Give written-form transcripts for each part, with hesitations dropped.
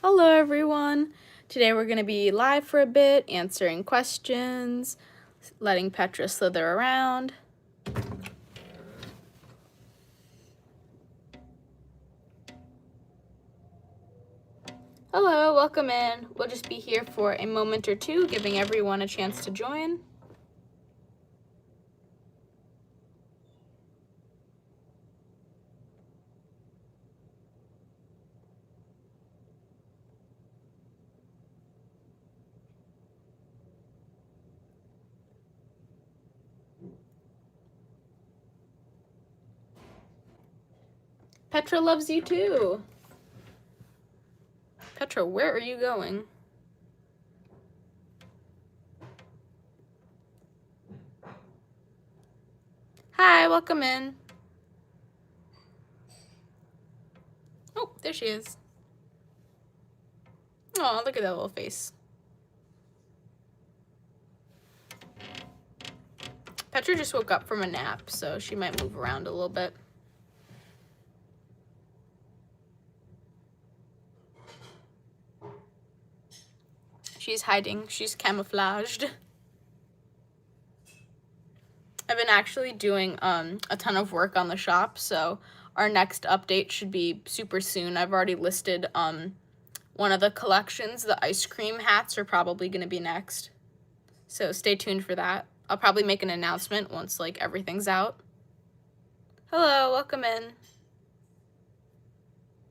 Hello everyone! Today we're going to be live for a bit, answering questions, letting Petra slither around. Hello, welcome in. We'll just be here for a moment or two, giving everyone a chance to join. Petra loves you too. Petra, where are you going? Hi, welcome in. Oh, there she is. Oh, look at that little face. Petra just woke up from a nap, so she might move around a little bit. She's hiding. She's camouflaged. I've been actually doing a ton of work on the shop, so our next update should be super soon. I've already listed one of the collections. The ice cream hats are probably going to be next, so stay tuned for that. I'll probably make an announcement once like everything's out. Hello, welcome in.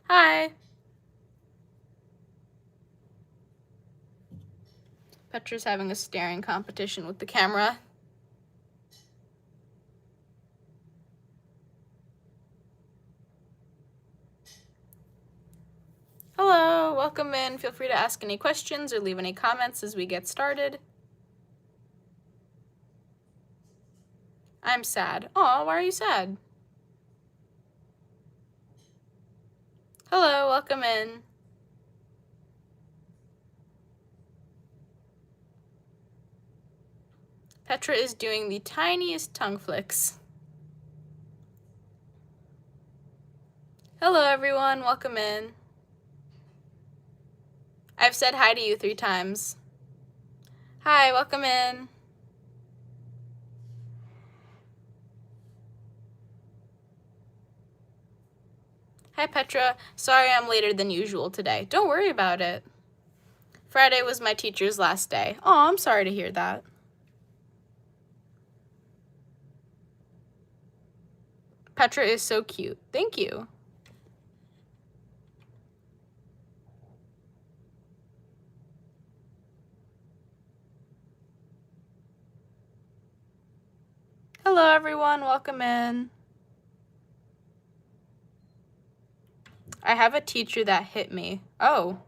Hi. Petra's having a staring competition with the camera. Hello, welcome in. Feel free to ask any questions or leave any comments as we get started. I'm sad. Aw, why are you sad? Hello, welcome in. Petra is doing the tiniest tongue flicks. Hello everyone, welcome in. I've said hi to you 3 times. Hi, welcome in. Hi Petra, sorry I'm later than usual today. Don't worry about it. Friday was my teacher's last day. Oh, I'm sorry to hear that. Petra is so cute. Thank you. Hello everyone, welcome in. I have a teacher that hit me. Oh.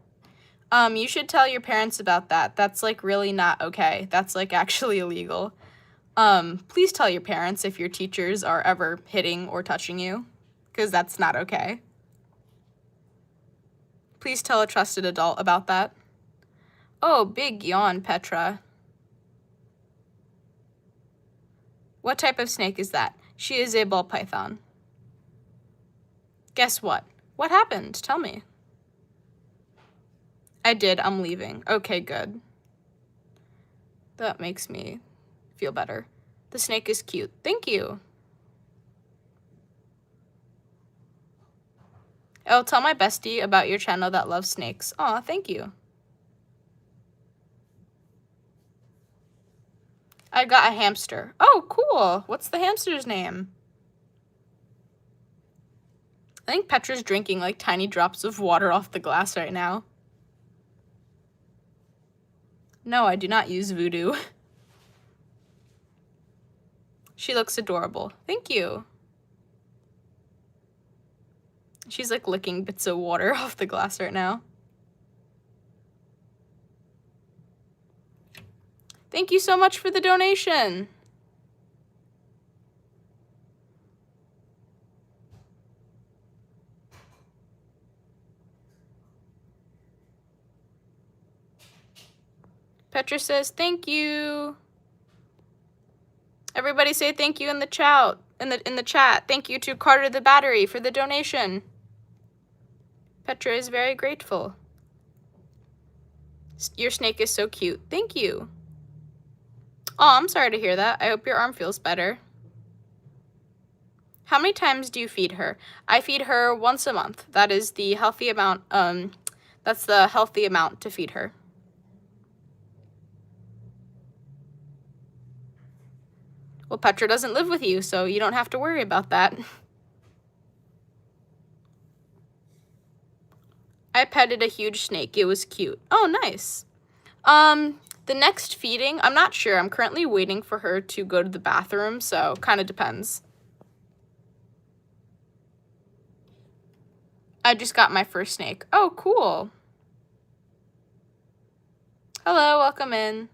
You should tell your parents about that. That's like really not okay. That's like actually illegal. Please tell your parents if your teachers are ever hitting or touching you, because that's not okay. Please tell a trusted adult about that. Oh, big yawn, Petra. What type of snake is that? She is a Ballpython. Guess what? What happened? Tell me. I did. I'm leaving. Okay, good. That makes me feel better. The snake is cute. Thank you. Oh, tell my bestie about your channel that loves snakes. Aw, thank you. I got a hamster. Oh, cool. What's the hamster's name? I think Petra's drinking like tiny drops of water off the glass right now. No, I do not use voodoo. She looks adorable. Thank you. She's like licking bits of water off the glass right now. Thank you so much for the donation. Petra says thank you. Everybody say thank you in the chat. In the chat. Thank you to Carter the Battery for the donation. Petra is very grateful. Your snake is so cute. Thank you. Oh, I'm sorry to hear that. I hope your arm feels better. How many times do you feed her? I feed her once a month. That is the healthy amount, that's the healthy amount to feed her. Well, Petra doesn't live with you, so you don't have to worry about that. I petted a huge snake. It was cute. Oh, nice. The next feeding, I'm not sure. I'm currently waiting for her to go to the bathroom, so kind of depends. I just got my first snake. Oh, cool. Hello, welcome in.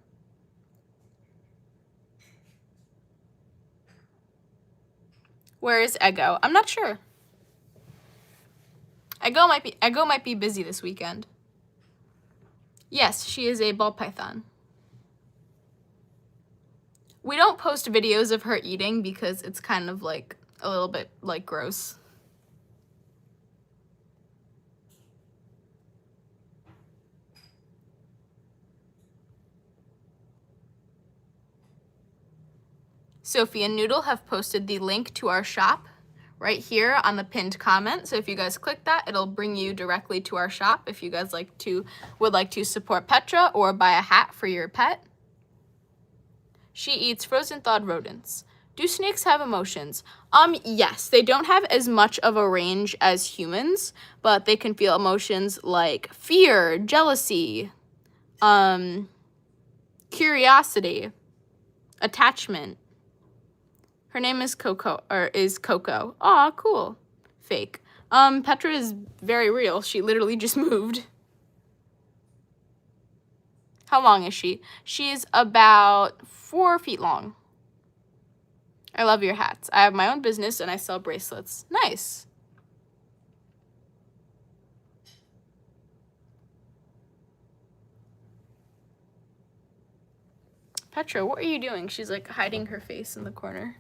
Where is Ego? I'm not sure. Ego might be busy this weekend. Yes, she is a ball python. We don't post videos of her eating because it's kind of like a little bit like gross. Sophie and Noodle have posted the link to our shop right here on the pinned comment. So if you guys click that, it'll bring you directly to our shop if you guys would like to support Petra or buy a hat for your pet. She eats frozen thawed rodents. Do snakes have emotions? Yes, they don't have as much of a range as humans, but they can feel emotions like fear, jealousy, curiosity, attachment. Her name is Coco. Aw, cool. Fake. Petra is very real. She literally just moved. How long is she? She's about 4 feet long. I love your hats. I have my own business and I sell bracelets. Nice. Petra, what are you doing? She's like hiding her face in the corner.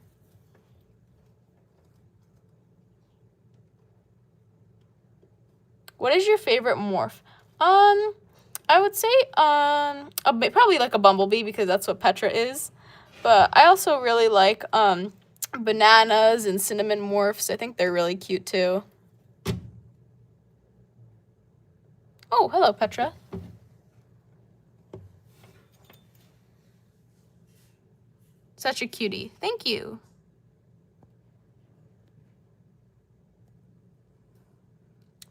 What is your favorite morph? I would say probably like a bumblebee because that's what Petra is. But I also really like bananas and cinnamon morphs. I think they're really cute too. Oh, hello, Petra. Such a cutie. Thank you.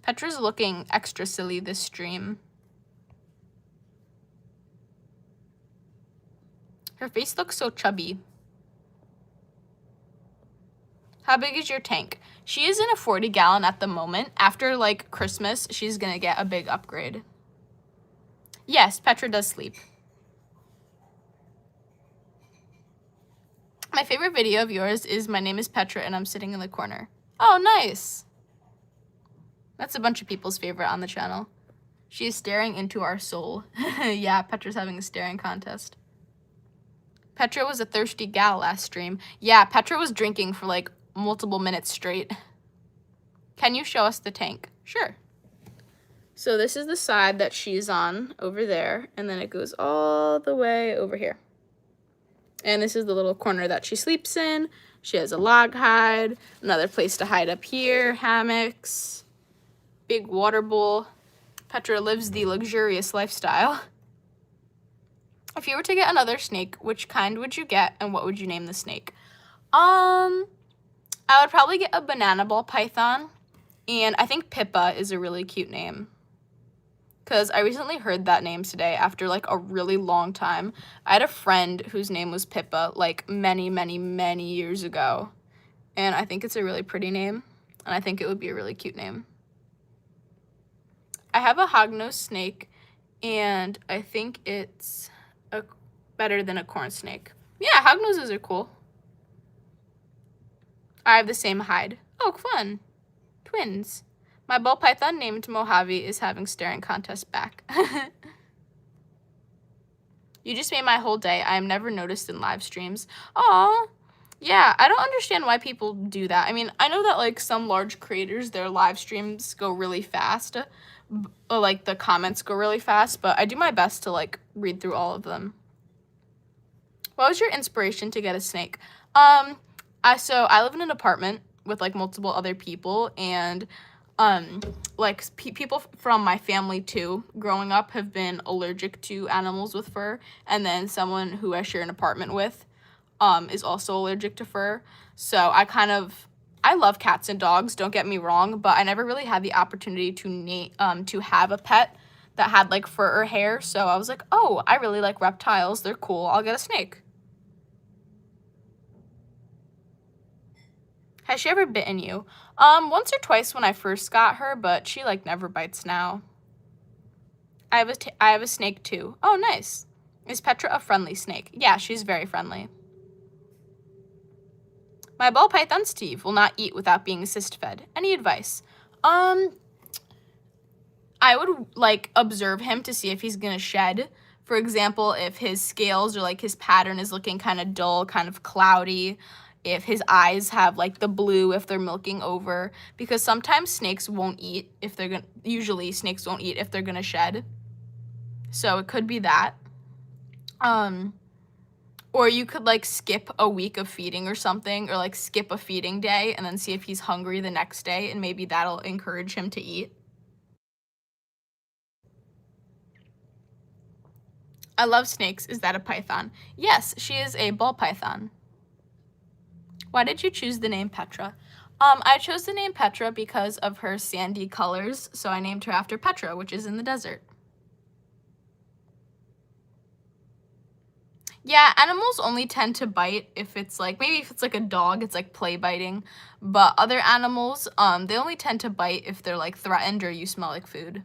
Petra's looking extra silly this stream. Her face looks so chubby. How big is your tank? She is in a 40-gallon at the moment. After, like, Christmas, she's gonna get a big upgrade. Yes, Petra does sleep. My favorite video of yours is My Name is Petra and I'm Sitting in the Corner. Oh, nice. That's a bunch of people's favorite on the channel. She is staring into our soul. Yeah, Petra's having a staring contest. Petra was a thirsty gal last stream. Yeah, Petra was drinking for like multiple minutes straight. Can you show us the tank? Sure. So this is the side that she's on over there, and then it goes all the way over here. And this is the little corner that she sleeps in. She has a log hide, another place to hide up here, hammocks, big water bowl. Petra lives the luxurious lifestyle. If you were to get another snake, which kind would you get and what would you name the snake? I would probably get a banana ball python, and I think Pippa is a really cute name. Because I recently heard that name today after like a really long time. I had a friend whose name was Pippa like many, many, many years ago. And I think it's a really pretty name. And I think it would be a really cute name. I have a hognose snake, and I think it's better than a corn snake. Yeah, hognoses are cool. I have the same hide. Oh, fun. Twins. My ball python named Mojave is having staring contest back. You just made my whole day. I am never noticed in live streams. Aw. Yeah, I don't understand why people do that. I mean, I know that like some large creators, their live streams go really fast, like the comments go really fast, but I do my best to like read through all of them. What was your inspiration to get a snake? I live in an apartment with like multiple other people, and like people from my family too growing up have been allergic to animals with fur, and then someone who I share an apartment with is also allergic to fur. So I love cats and dogs, don't get me wrong, but I never really had the opportunity to have a pet that had like fur or hair. So I was like, oh, I really like reptiles, they're cool, I'll get a snake. Has she ever bitten you? Once or twice when I first got her, but she like never bites now. I have a snake too. Oh, nice. Is Petra a friendly snake? Yeah, she's very friendly. My ball python Steve will not eat without being assist fed. Any advice? I would like observe him to see if he's gonna shed. For example, if his scales or like his pattern is looking kind of dull, kind of cloudy, if his eyes have like the blue, if they're milking over, because sometimes snakes won't eat if they're gonna, usually snakes won't eat if they're gonna shed. So it could be that. Or you could like skip a week of feeding or something, or like skip a feeding day and then see if he's hungry the next day, and maybe that'll encourage him to eat. I love snakes. Is that a python? Yes, she is a ball python. Why did you choose the name Petra? I chose the name Petra because of her sandy colors, so I named her after Petra, which is in the desert. Yeah, animals only tend to bite if it's like, maybe if it's like a dog, it's like play biting, but other animals, they only tend to bite if they're like threatened or you smell like food.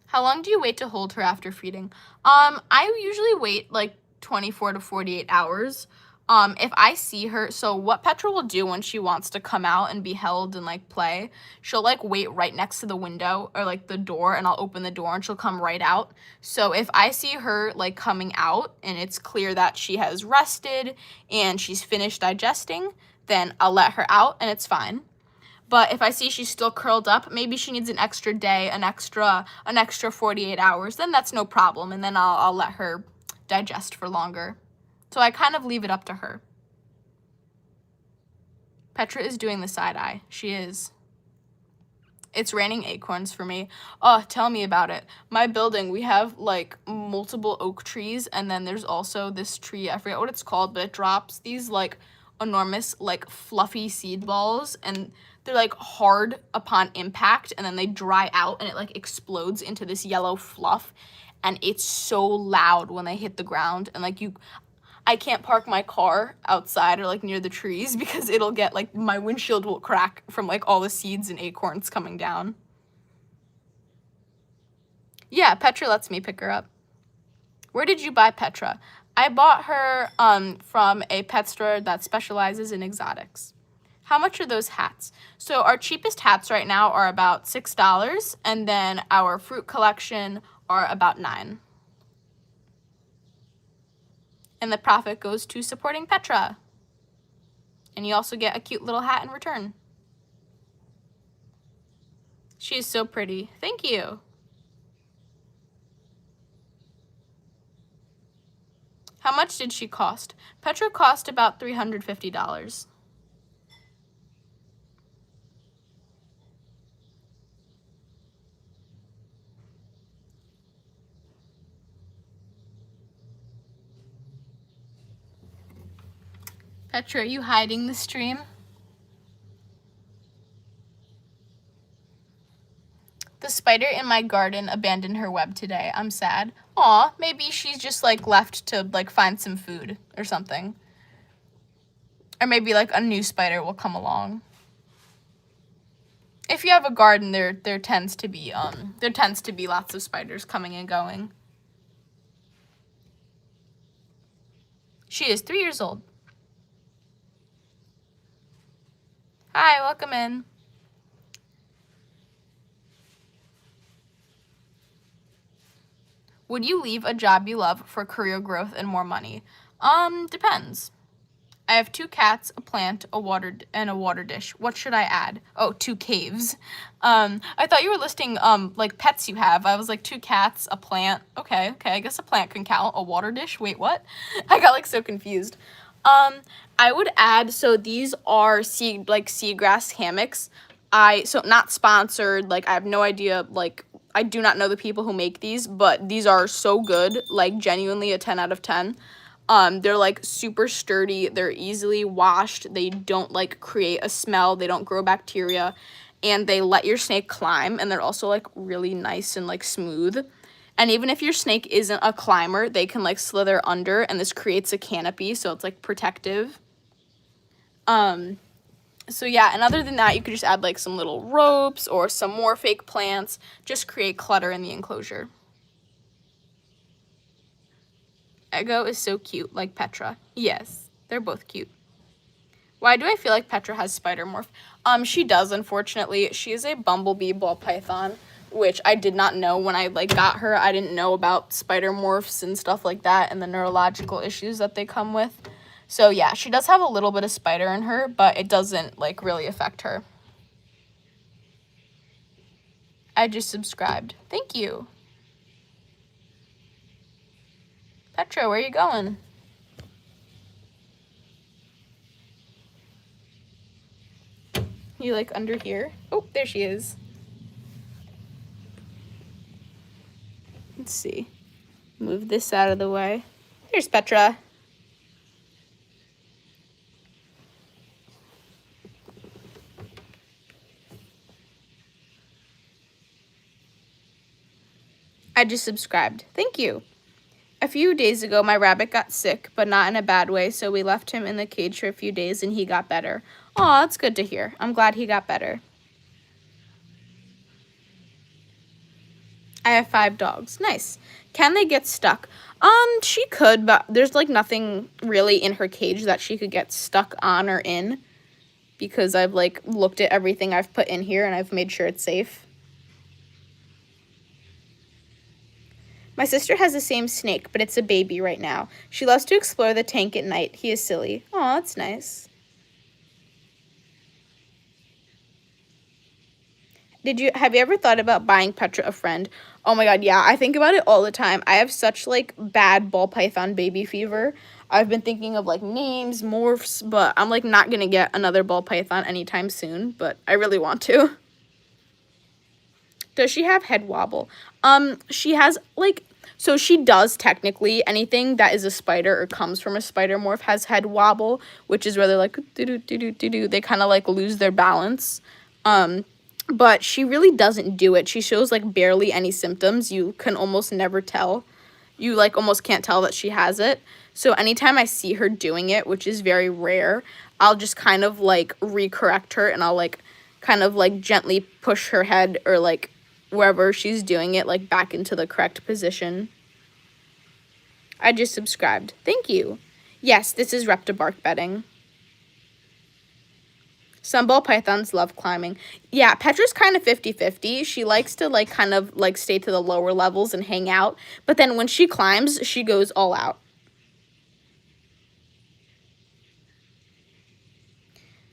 How long do you wait to hold her after feeding? I usually wait like 24 to 48 hours. If I see her, so what Petra will do when she wants to come out and be held and like play, she'll like wait right next to the window or like the door, and I'll open the door and she'll come right out. So if I see her like coming out and it's clear that she has rested and she's finished digesting, then I'll let her out and it's fine. But if I see she's still curled up, maybe she needs an extra day, an extra 48 hours, then that's no problem, and then I'll let her digest for longer. So I kind of leave it up to her. Petra is doing the side eye. She is. It's raining acorns for me. Oh, tell me about it. My building, we have like multiple oak trees, and then there's also this tree, I forget what it's called, but it drops these like enormous like fluffy seed balls, and they're like hard upon impact, and then they dry out and it like explodes into this yellow fluff, and it's so loud when they hit the ground, and like I can't park my car outside or like near the trees because it'll get like, my windshield will crack from like all the seeds and acorns coming down. Yeah, Petra lets me pick her up. Where did you buy Petra? I bought her from a pet store that specializes in exotics. How much are those hats? So our cheapest hats right now are about $6, and then our fruit collection are about $9. And the profit goes to supporting Petra. And you also get a cute little hat in return. She is so pretty. Thank you. How much did she cost? Petra cost about $350. Petra, are you hiding the stream? The spider in my garden abandoned her web today. I'm sad. Aw, maybe she's just like left to like find some food or something. Or maybe like a new spider will come along. If you have a garden, there tends to be lots of spiders coming and going. She is 3 years old. Hi, welcome in. Would you leave a job you love for career growth and more money? Depends. I have 2 cats, a plant, and a water dish. What should I add? Oh, 2 caves. I thought you were listing like pets you have. I was like 2 cats, a plant. Okay, I guess a plant can count. A water dish? Wait, what? I got like so confused. I would add, so these are seagrass hammocks. So not sponsored, like I have no idea, like I do not know the people who make these, but these are so good, like genuinely a 10 out of 10. They're like super sturdy, they're easily washed, they don't like create a smell, they don't grow bacteria, and they let your snake climb, and they're also like really nice and like smooth. And even if your snake isn't a climber, they can like slither under, and this creates a canopy, so it's like protective. So yeah, and other than that, you could just add like some little ropes or some more fake plants, just create clutter in the enclosure. Ego is so cute, like Petra. Yes, they're both cute. Why do I feel like Petra has spider morph? She does, unfortunately. She is a bumblebee ball python, which I did not know when I like got her. I didn't know about spider morphs and stuff like that and the neurological issues that they come with. So yeah, she does have a little bit of spider in her, but it doesn't like really affect her. I just subscribed. Thank you. Petra, where are you going? You like under here? Oh, there she is. Let's see. Move this out of the way. Here's Petra. I just subscribed. Thank you. A few days ago, my rabbit got sick, but not in a bad way, so we left him in the cage for a few days and he got better. Aw, that's good to hear. I'm glad he got better. I have 5 dogs. Nice. Can they get stuck? She could, but there's like nothing really in her cage that she could get stuck on or in, because I've like looked at everything I've put in here and I've made sure it's safe. My sister has the same snake, but it's a baby right now. She loves to explore the tank at night. He is silly. Aw, that's nice. Have you ever thought about buying Petra a friend? Oh my god, yeah, I think about it all the time. I have such like bad ball python baby fever. I've been thinking of like names, morphs, but I'm like not gonna get another ball python anytime soon, but I really want to. Does she have head wobble? She has like, so she does technically. Anything that is a spider or comes from a spider morph has head wobble, which is where they're like do. They kind of like lose their balance. But she really doesn't do it. She shows like barely any symptoms. You can almost never tell. You like almost can't tell that she has it. So anytime I see her doing it, which is very rare, I'll just kind of like recorrect her, and I'll like kind of like gently push her head or like wherever she's doing it like back into the correct position. I just subscribed. Thank you. Yes, this is reptibark bedding. Some ball pythons love climbing. Yeah, Petra's kind of 50-50. She likes to like kind of like stay to the lower levels and hang out, but then when she climbs, she goes all out.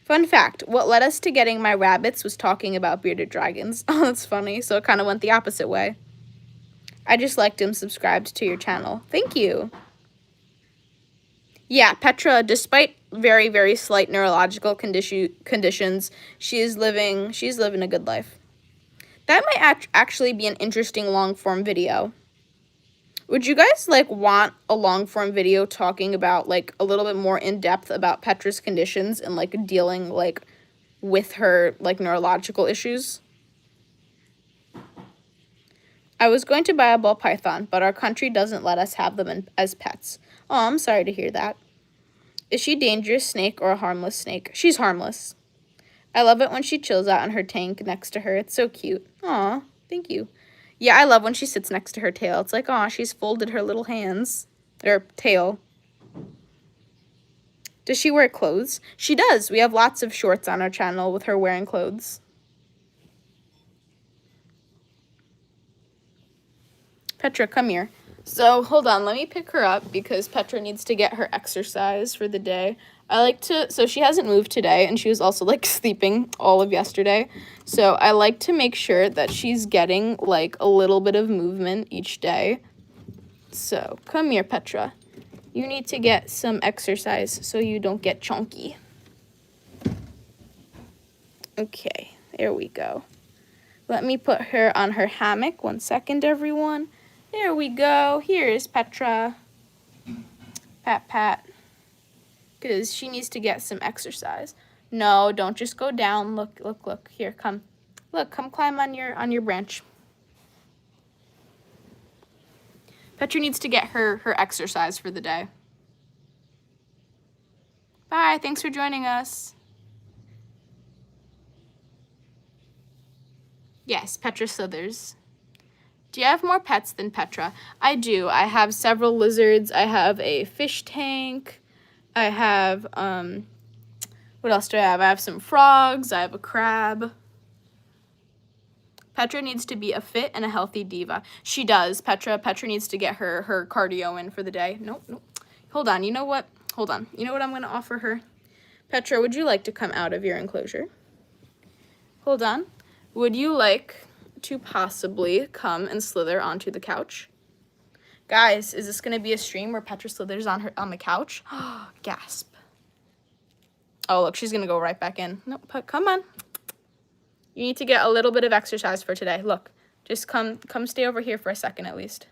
Fun fact, what led us to getting my rabbits was talking about bearded dragons. Oh, that's funny. So it kind of went the opposite way. I just liked and subscribed to your channel. Thank you. Yeah, Petra, despite very, very slight neurological conditions, she's living a good life. That might actually be an interesting long-form video. Would you guys like want a long-form video talking about like a little bit more in depth about Petra's conditions and like dealing like with her like neurological issues? I was going to buy a ball python, but our country doesn't let us have them as pets. Oh, I'm sorry to hear that. Is she a dangerous snake or a harmless snake? She's harmless. I love it when she chills out in her tank next to her. It's so cute. Aw, thank you. Yeah, I love when she sits next to her tail. It's like, aw, she's folded her little hands. Or tail. Does she wear clothes? She does. We have lots of shorts on our channel with her wearing clothes. Petra, come here. So hold on, let me pick her up because Petra needs to get her exercise for the day. So she hasn't moved today, and she was also like sleeping all of yesterday. So I like to make sure that she's getting like a little bit of movement each day. So come here, Petra. You need to get some exercise so you don't get chunky. Okay, there we go. Let me put her on her hammock. 1 second, everyone. There we go. Here's Petra. Pat, pat. Because she needs to get some exercise. No, don't just go down. Look, look, look. Here, come. Look, come climb on your branch. Petra needs to get her exercise for the day. Bye. Thanks for joining us. Yes, Petra Slithers. Do you have more pets than Petra? I do. I have several lizards. I have a fish tank. I have, what else do I have? I have some frogs. I have a crab. Petra needs to be a fit and a healthy diva. She does. Petra needs to get her cardio in for the day. Nope. Hold on. You know what? Hold on. You know what I'm going to offer her? Petra, would you like to come out of your enclosure? Hold on. Would you like to possibly come and slither onto the couch? Guys, is this going to be a stream where Petra slithers on the couch? Gasp. Oh, look, she's going to go right back in. Nope, come on. You need to get a little bit of exercise for today. Look, just come stay over here for a second at least.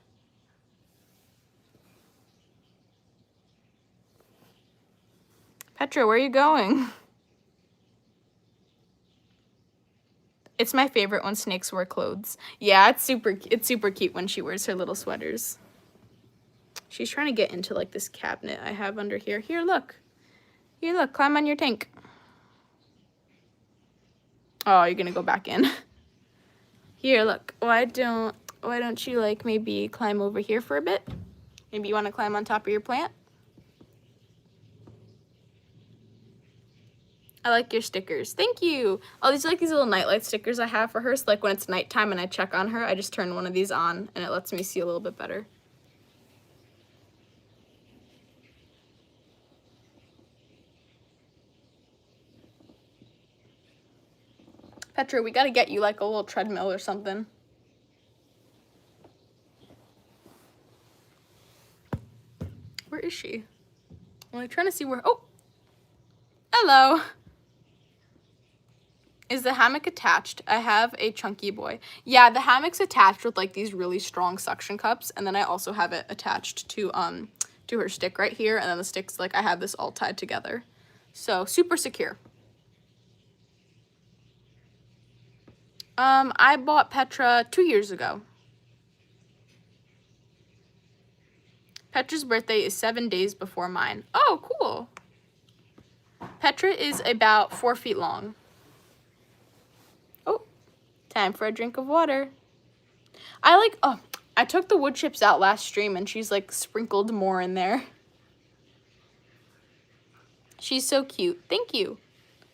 Petra, where are you going? It's my favorite when snakes wear clothes. Yeah, it's super cute when she wears her little sweaters. She's trying to get into like this cabinet I have under here. Here, look. Here, look, climb on your tank. Oh, you're gonna go back in. Here, look. Why don't you like maybe climb over here for a bit? Maybe you want to climb on top of your plant? I like your stickers. Thank you. Oh, these are like these little nightlight stickers I have for her. So like when it's nighttime and I check on her, I just turn one of these on and it lets me see a little bit better. Petra, we gotta get you like a little treadmill or something. Where is she? I'm like trying to see where, oh, hello. Is the hammock attached? I have a chunky boy. Yeah, the hammock's attached with like these really strong suction cups, and then I also have it attached to her stick right here, and then the sticks, like I have this all tied together. So super secure. I bought Petra 2 years ago. Petra's birthday is 7 days before mine. Oh, cool. Petra is about 4 feet long. Oh, time for a drink of water. I took the wood chips out last stream and she's like sprinkled more in there. She's so cute. Thank you.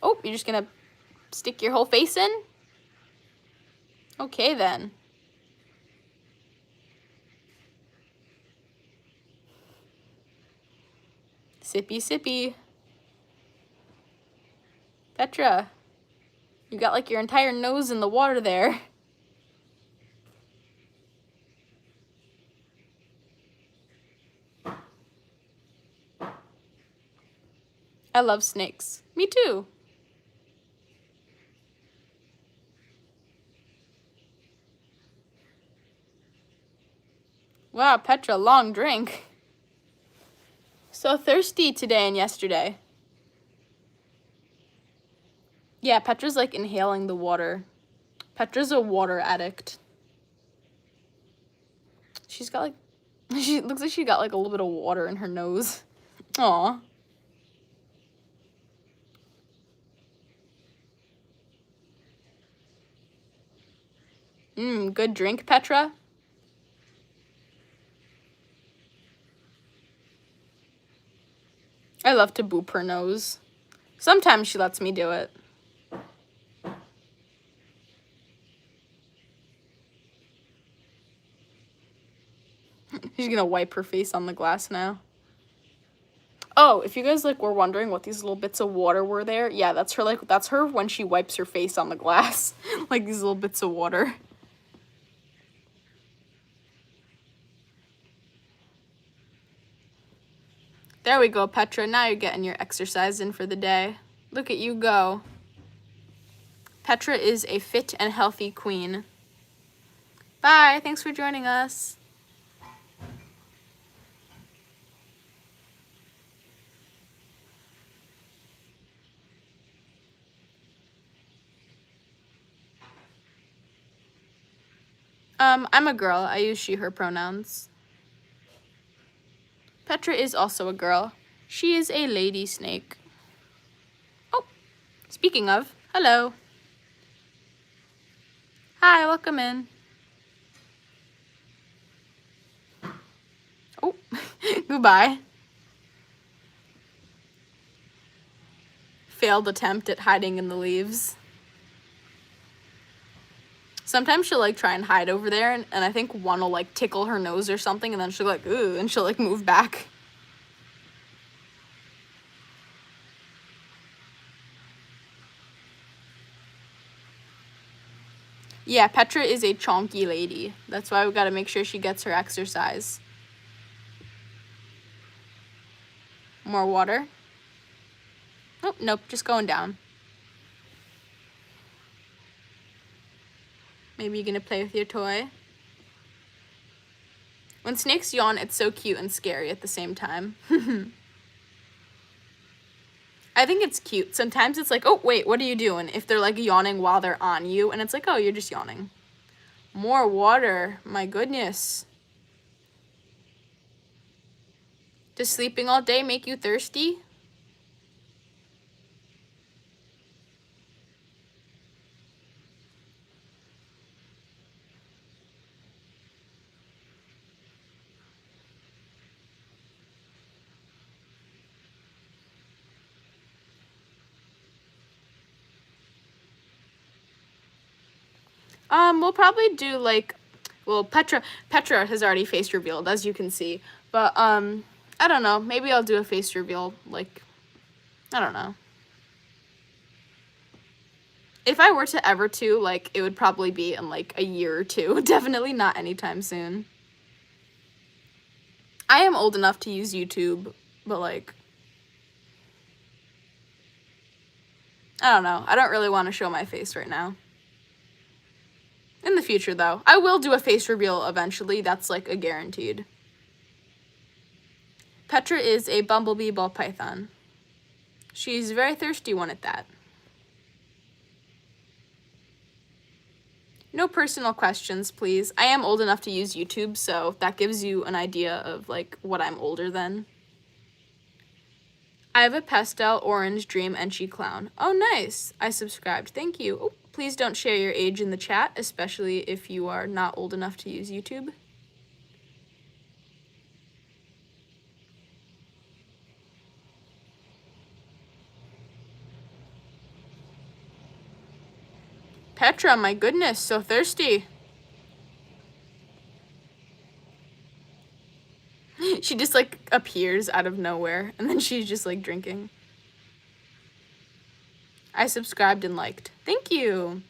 Oh, you're just gonna stick your whole face in? Okay then. Sippy, sippy. Petra, you got like your entire nose in the water there. I love snakes. Me too. Wow, Petra, long drink. So thirsty today and yesterday. Yeah, Petra's like inhaling the water. Petra's a water addict. She's got like, she looks like she got like a little bit of water in her nose. Aw. Good drink, Petra. I love to boop her nose. Sometimes she lets me do it. She's gonna wipe her face on the glass now. Oh, if you guys like were wondering what these little bits of water were there, yeah, that's her when she wipes her face on the glass. Like these little bits of water. There we go, Petra. Now you're getting your exercise in for the day. Look at you go. Petra is a fit and healthy queen. Bye. Thanks for joining us. I'm a girl. I use she, her pronouns. Petra is also a girl. She is a lady snake. Oh, speaking of, hello. Hi, welcome in. Oh, goodbye. Failed attempt at hiding in the leaves. Sometimes she'll like try and hide over there, and I think one will like tickle her nose or something, and then she'll like, ooh, and she'll like move back. Yeah, Petra is a chonky lady. That's why we gotta make sure she gets her exercise. More water. Oh, nope, just going down. Maybe you're gonna play with your toy. When snakes yawn, it's so cute and scary at the same time. I think it's cute. Sometimes it's like, oh, wait, what are you doing? If they're like yawning while they're on you, and it's like, oh, you're just yawning. More water. My goodness. Does sleeping all day make you thirsty? We'll probably do like, well, Petra has already face revealed, as you can see. But, I don't know. Maybe I'll do a face reveal, like, I don't know. If I were to ever to, like, it would probably be in, like, a year or two. Definitely not anytime soon. I am old enough to use YouTube, but, like, I don't know. I don't really want to show my face right now. In the future, though. I will do a face reveal eventually. That's, like, a guaranteed. Petra is a bumblebee ball python. She's a very thirsty one at that. No personal questions, please. I am old enough to use YouTube, so that gives you an idea of, like, what I'm older than. I have a pastel orange dream Enchi clown. Oh, nice. I subscribed. Thank you. Oh, please don't share your age in the chat, especially if you are not old enough to use YouTube. Petra, my goodness, so thirsty. She just, like, appears out of nowhere, and then she's just, like, drinking. I subscribed and liked. Thank you.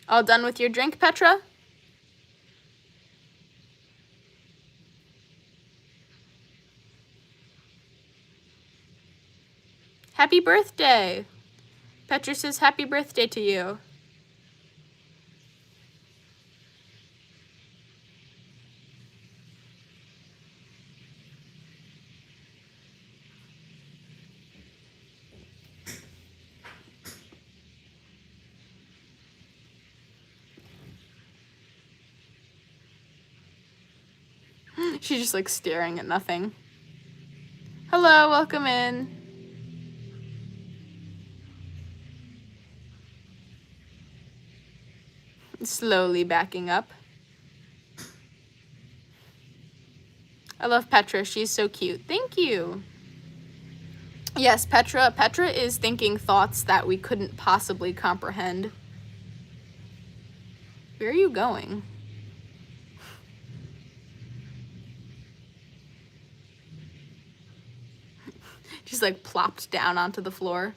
All done with your drink, Petra? Happy birthday! Petra says happy birthday to you. She's just like staring at nothing. Hello, welcome in. Slowly backing up. I love Petra. She's so cute. Thank you. Yes, Petra is thinking thoughts that we couldn't possibly comprehend. Where are you going? She's like plopped down onto the floor.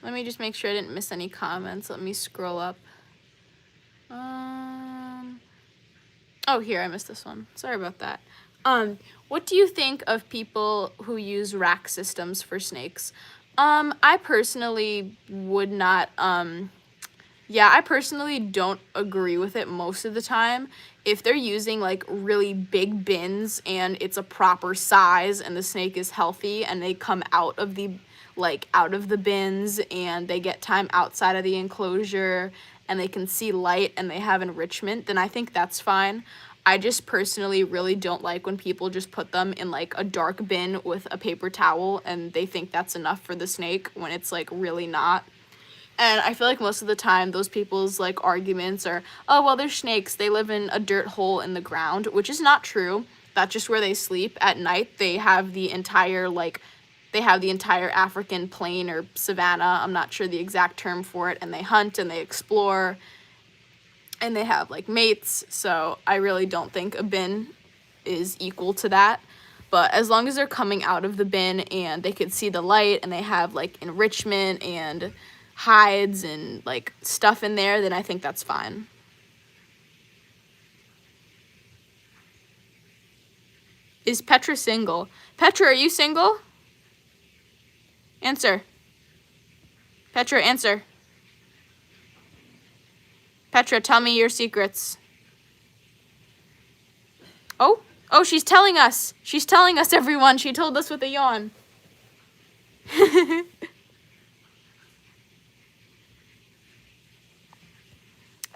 Let me just make sure I didn't miss any comments. Let me scroll up. Oh, here, I missed this one. Sorry about that. What do you think of people who use rack systems for snakes? I personally would not, yeah, I personally don't agree with it most of the time. If they're using like really big bins and it's a proper size and the snake is healthy and they come out of the bins and they get time outside of the enclosure and they can see light and they have enrichment, then I think that's fine. I just personally really don't like when people just put them in like a dark bin with a paper towel and they think that's enough for the snake when it's like really not. And I feel like most of the time those people's like arguments are, oh, well, they're snakes. They live in a dirt hole in the ground, which is not true. That's just where they sleep at night. They have the entire African plain or savanna. I'm not sure the exact term for it. And they hunt and they explore and they have like mates. So I really don't think a bin is equal to that. But as long as they're coming out of the bin and they could see the light and they have like enrichment and hides and like stuff in there, then I think that's fine. Is Petra single? Petra, are you single? Answer. Petra, answer. Petra, tell me your secrets. Oh, she's telling us. She's telling us, everyone. She told us with a yawn.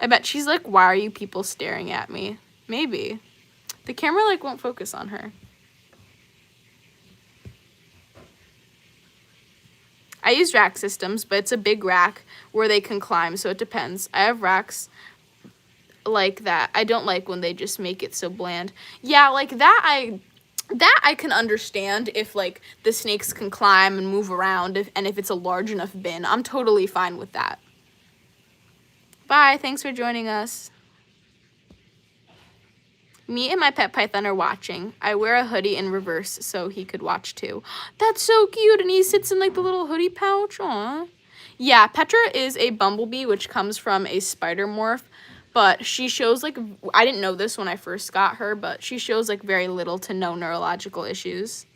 I bet she's like, why are you people staring at me? Maybe. The camera like won't focus on her. I use rack systems, but it's a big rack where they can climb, so it depends. I have racks like that. I don't like when they just make it so bland. Yeah, like that I can understand if like the snakes can climb and move around and if it's a large enough bin. I'm totally fine with that. Bye, thanks for joining us. Me and my pet python are watching. I wear a hoodie in reverse so he could watch too. That's so cute, and he sits in like the little hoodie pouch. Aw. Yeah, Petra is a bumblebee, which comes from a spider morph, but she shows like, I didn't know this when I first got her, but she shows like very little to no neurological issues.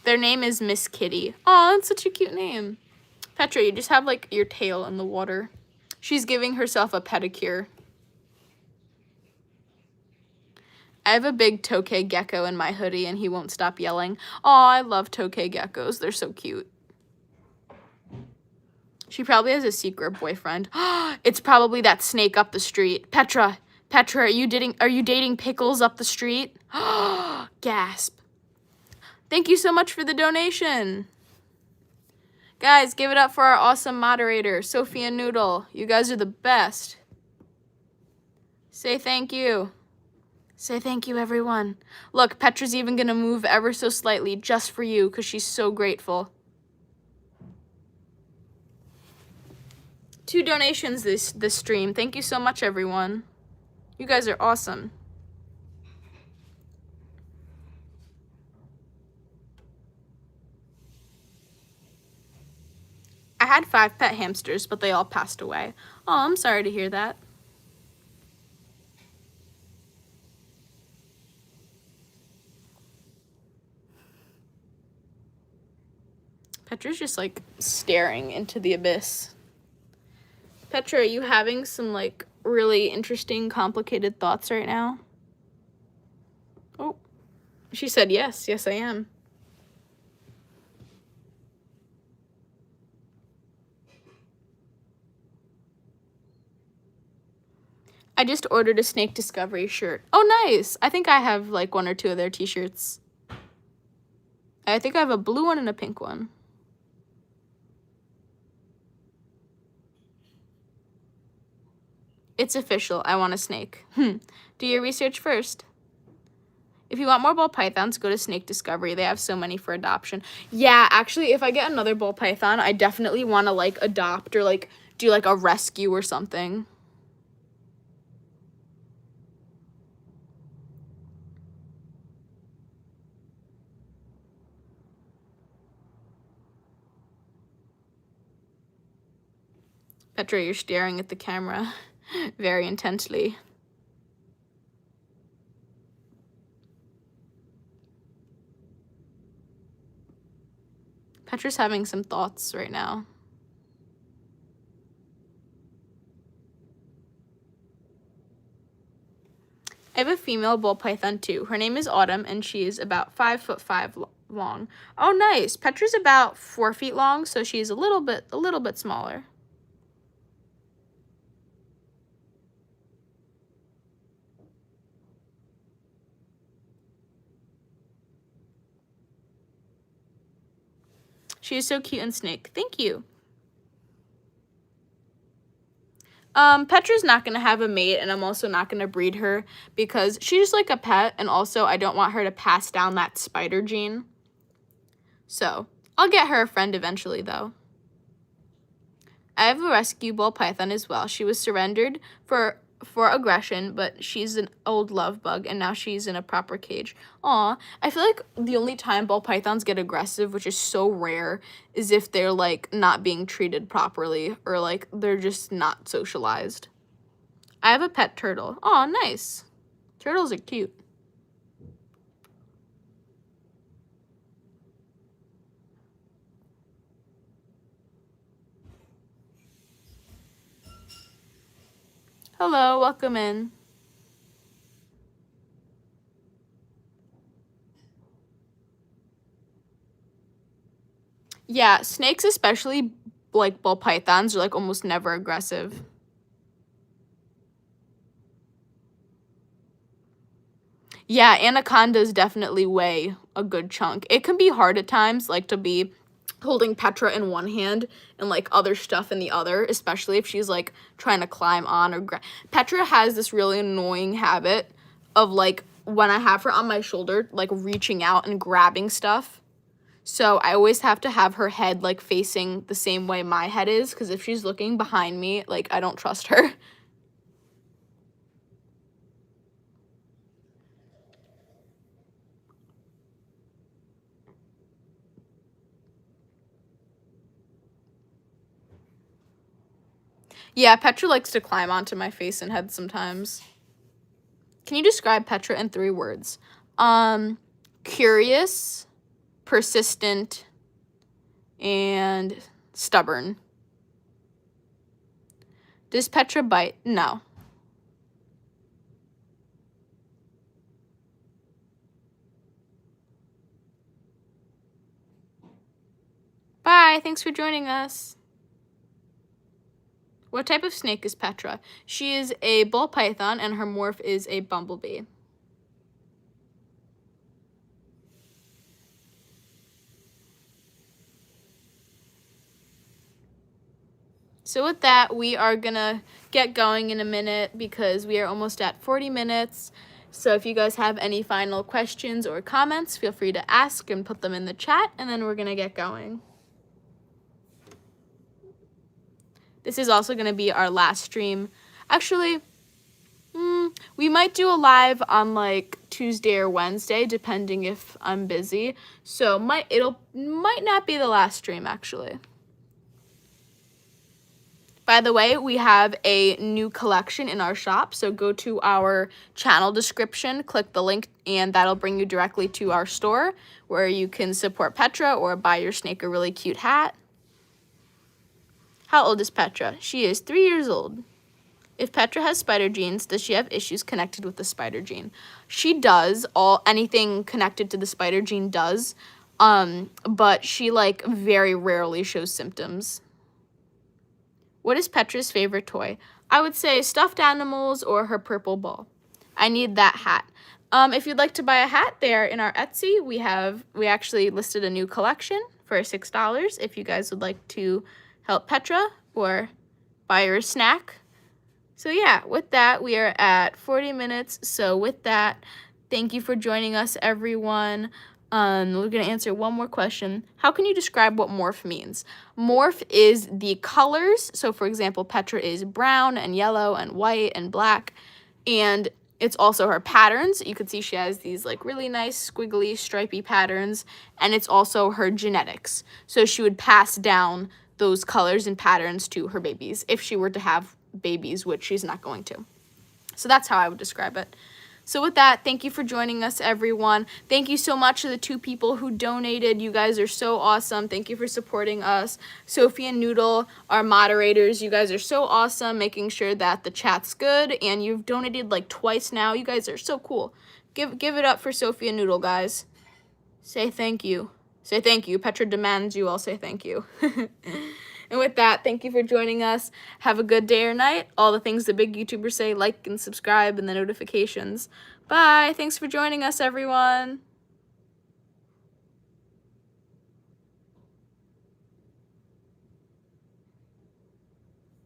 Their name is Miss Kitty. Aw, that's such a cute name. Petra, you just have like your tail in the water. She's giving herself a pedicure. I have a big tokay gecko in my hoodie and he won't stop yelling. Aw, I love tokay geckos. They're so cute. She probably has a secret boyfriend. It's probably that snake up the street. Petra, are you dating Pickles up the street? Gasp. Thank you so much for the donation. Guys, give it up for our awesome moderator, Sophia Noodle. You guys are the best. Say thank you. Say thank you, everyone. Look, Petra's even going to move ever so slightly just for you because she's so grateful. 2 donations this stream. Thank you so much, everyone. You guys are awesome. I had 5 pet hamsters, but they all passed away. Oh, I'm sorry to hear that. Petra's just like staring into the abyss. Petra, are you having some like really interesting, complicated thoughts right now? Oh, she said yes. Yes, I am. I just ordered a Snake Discovery shirt. Oh, nice. I think I have like 1 or 2 of their t-shirts. I think I have a blue one and a pink one. It's official. I want a snake. Do your research first. If you want more ball pythons, go to Snake Discovery. They have so many for adoption. Yeah, actually, if I get another ball python, I definitely want to like adopt or like do like a rescue or something. Petra, you're staring at the camera very intensely. Petra's having some thoughts right now. I have a female ball python too. Her name is Autumn, and she's about 5'5" long. Oh, nice. Petra's about 4 feet long, so she's a little bit smaller. She is so cute and snake. Thank you. Petra's not going to have a mate, and I'm also not going to breed her because she's like a pet, and also I don't want her to pass down that spider gene. So, I'll get her a friend eventually, though. I have a rescue ball python as well. She was surrendered for aggression, but she's an old love bug, and now she's in a proper cage. Aw, I feel like the only time ball pythons get aggressive, which is so rare, is if they're, like, not being treated properly, or, like, they're just not socialized. I have a pet turtle. Aw, nice. Turtles are cute. Hello, welcome in. Yeah, snakes, especially like ball pythons, are like almost never aggressive. Yeah, anacondas definitely weigh a good chunk. It can be hard at times, like to be holding Petra in one hand and like other stuff in the other, especially if she's like trying to climb on or Petra has this really annoying habit of like when I have her on my shoulder, like reaching out and grabbing stuff. So I always have to have her head like facing the same way my head is, because if she's looking behind me, like I don't trust her. Yeah, Petra likes to climb onto my face and head sometimes. Can you describe Petra in 3 words? Curious, persistent, and stubborn. Does Petra bite? No. Bye, thanks for joining us. What type of snake is Petra? She is a ball python, and her morph is a bumblebee. So with that, we are gonna get going in a minute because we are almost at 40 minutes. So if you guys have any final questions or comments, feel free to ask and put them in the chat, and then we're gonna get going. This is also gonna be our last stream. Actually, we might do a live on like Tuesday or Wednesday, depending if I'm busy. So might not be the last stream actually. By the way, we have a new collection in our shop, so go to our channel description, click the link, and that'll bring you directly to our store where you can support Petra or buy your snake a really cute hat. How old is Petra? She is 3 years old. If Petra has spider genes, does she have issues connected with the spider gene? She does. Anything connected to the spider gene does, but she like very rarely shows symptoms. What is Petra's favorite toy? I would say stuffed animals or her purple ball. I need that hat. If you'd like to buy a hat there in our Etsy, we actually listed a new collection for $6 if you guys would like to help Petra or buy her a snack. So yeah, with that, we are at 40 minutes. So with that, thank you for joining us, everyone. We're going to answer one more question. How can you describe what morph means? Morph is the colors. So for example, Petra is brown and yellow and white and black. And it's also her patterns. You can see she has these like really nice squiggly stripy patterns. And it's also her genetics. So she would pass down those colors and patterns to her babies if she were to have babies, which she's not going to. So that's how I would describe it. So with that, thank you for joining us, everyone. Thank you so much to the 2 people who donated. You guys are so awesome. Thank you for supporting us. Sophie and Noodle, our moderators, you guys are so awesome, making sure that the chat's good. And you've donated like twice now. You guys are so cool. Give it up for Sophie and Noodle, guys. Say thank you. Say thank you. Petra demands you all say thank you. And with that, thank you for joining us. Have a good day or night. All the things the big YouTubers say, like and subscribe and the notifications. Bye. Thanks for joining us, everyone.